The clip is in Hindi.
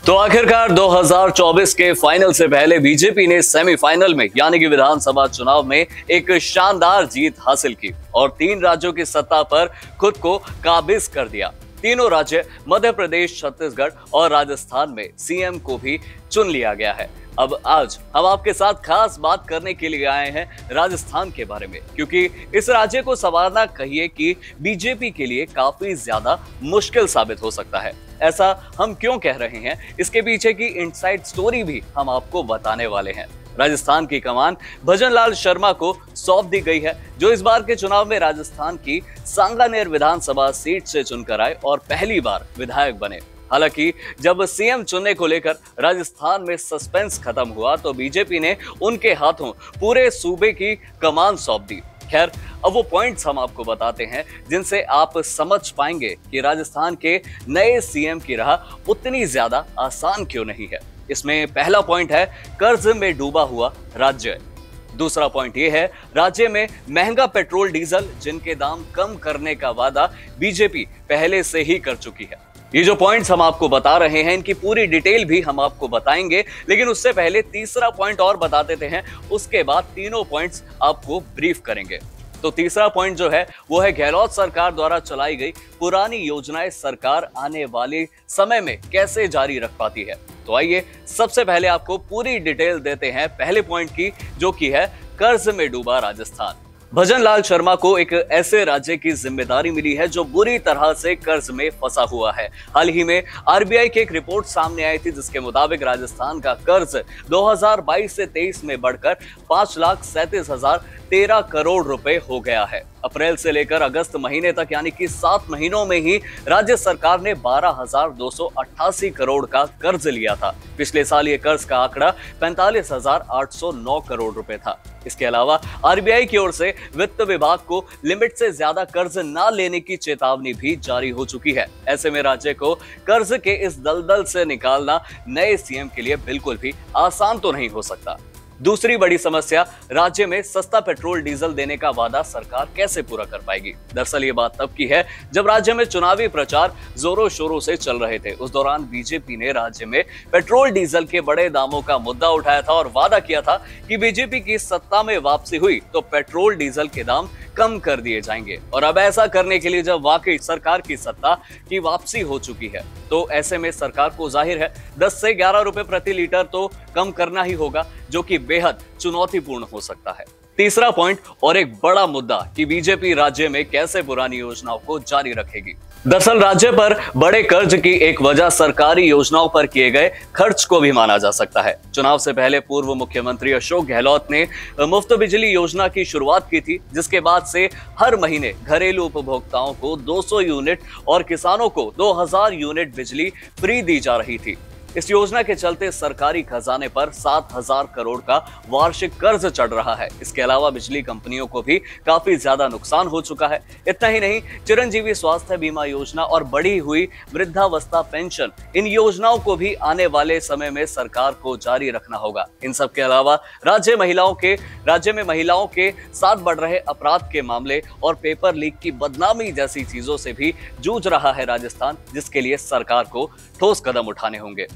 तो आखिरकार 2024 के फाइनल से पहले बीजेपी ने सेमीफाइनल में यानी कि विधानसभा चुनाव में एक शानदार जीत हासिल की और 3 राज्यों की सत्ता पर खुद को काबिज कर दिया। तीनों राज्य मध्य प्रदेश, छत्तीसगढ़ और राजस्थान में सीएम को भी चुन लिया गया है। अब आज हम आपके साथ खास बात करने के लिए आए हैं राजस्थान के बारे में, क्योंकि इस राज्य को संवारना कहिए कि बीजेपी के लिए काफी ज्यादा मुश्किल साबित हो सकता है। ऐसा हम क्यों कह रहे हैं, इसके पीछे की इनसाइड स्टोरी भी हम आपको बताने वाले हैं। राजस्थान की कमान भजन लाल शर्मा को सौंप दी गई है, जो इस बार के चुनाव में राजस्थान की सांगानेर विधानसभा सीट से चुनकर आए और पहली बार विधायक बने। हालांकि जब सीएम चुनने को लेकर राजस्थान में सस्पेंस खत्म हुआ तो बीजेपी ने उनके हाथों पूरे सूबे की कमान सौंप दी। खैर, अब वो पॉइंट्स हम आपको बताते हैं जिनसे आप समझ पाएंगे कि राजस्थान के नए सीएम की राह उतनी ज्यादा आसान क्यों नहीं है। इसमें पहला पॉइंट है कर्ज में डूबा हुआ राज्य। दूसरा पॉइंट ये है राज्य में महंगा पेट्रोल डीजल जिनके दाम कम करने का वादा बीजेपी पहले से ही कर चुकी है। ये जो पॉइंट्स हम आपको बता रहे हैं इनकी पूरी डिटेल भी हम आपको बताएंगे, लेकिन उससे पहले तीसरा पॉइंट और बता देते हैं, उसके बाद तीनों पॉइंट्स आपको ब्रीफ करेंगे। तो तीसरा पॉइंट जो है वो है गहलोत सरकार द्वारा चलाई गई पुरानी योजनाएं सरकार आने वाले समय में कैसे जारी रख पाती है। तो आइए सबसे पहले आपको पूरी डिटेल देते हैं पहले पॉइंट की, जो की है कर्ज में डूबा राजस्थान। भजन लाल शर्मा को एक ऐसे राज्य की जिम्मेदारी मिली है जो बुरी तरह से कर्ज में फंसा हुआ है। हाल ही में आरबीआई की एक रिपोर्ट सामने आई थी जिसके मुताबिक राजस्थान का कर्ज 2022 से 23 में बढ़कर 5,37,013 करोड़ रुपए हो गया है। अप्रैल से लेकर अगस्त महीने तक यानी कि 7 महीनों में ही राज्य सरकार ने 12,288 करोड़ का कर्ज लिया था। पिछले साल ये कर्ज का आंकड़ा 45,809 करोड़ रुपए था। इसके अलावा आरबीआई की ओर से वित्त विभाग को लिमिट से ज्यादा कर्ज न लेने की चेतावनी भी जारी हो चुकी है। ऐसे में राज्य को कर्ज के इस दलदल से निकालना नए सीएम के लिए बिल्कुल भी आसान तो नहीं हो सकता। दूसरी बड़ी समस्या राज्य में सस्ता पेट्रोल डीजल देने का वादा सरकार कैसे पूरा कर पाएगी। दरअसल ये बात तब की है जब राज्य में चुनावी प्रचार जोरों शोरों से चल रहे थे। उस दौरान बीजेपी ने राज्य में पेट्रोल डीजल के बड़े दामों का मुद्दा उठाया था और वादा किया था कि बीजेपी की सत्ता में वापसी हुई तो पेट्रोल डीजल के दाम कम कर दिए जाएंगे। और अब ऐसा करने के लिए जब वाकई सरकार की सत्ता की वापसी हो चुकी है तो ऐसे में सरकार को जाहिर है 10 से 11 रुपए प्रति लीटर तो कम करना ही होगा, जो कि बेहद चुनौतीपूर्ण हो सकता है। तीसरा पॉइंट और एक बड़ा मुद्दा कि बीजेपी राज्य में कैसे पुरानी योजनाओं को जारी रखेगी। दरअसल राज्य पर बड़े कर्ज की एक वजह सरकारी योजनाओं पर किए गए खर्च को भी माना जा सकता है। चुनाव से पहले पूर्व मुख्यमंत्री अशोक गहलोत ने मुफ्त बिजली योजना की शुरुआत की थी, जिसके बाद से हर महीने घरेलू उपभोक्ताओं को 200 यूनिट और किसानों को 2000 यूनिट बिजली फ्री दी जा रही थी। इस योजना के चलते सरकारी खजाने पर 7,000 करोड़ का वार्षिक कर्ज चढ़ रहा है। इसके अलावा बिजली कंपनियों को भी काफी ज्यादा नुकसान हो चुका है। इतना ही नहीं, चिरंजीवी स्वास्थ्य बीमा योजना और बढ़ी हुई वृद्धावस्था पेंशन, इन योजनाओं को भी आने वाले समय में सरकार को जारी रखना होगा। इन सब के अलावा राज्य में महिलाओं के साथ बढ़ रहे अपराध के मामले और पेपर लीक की बदनामी जैसी चीजों से भी जूझ रहा है राजस्थान, जिसके लिए सरकार को ठोस कदम उठाने होंगे।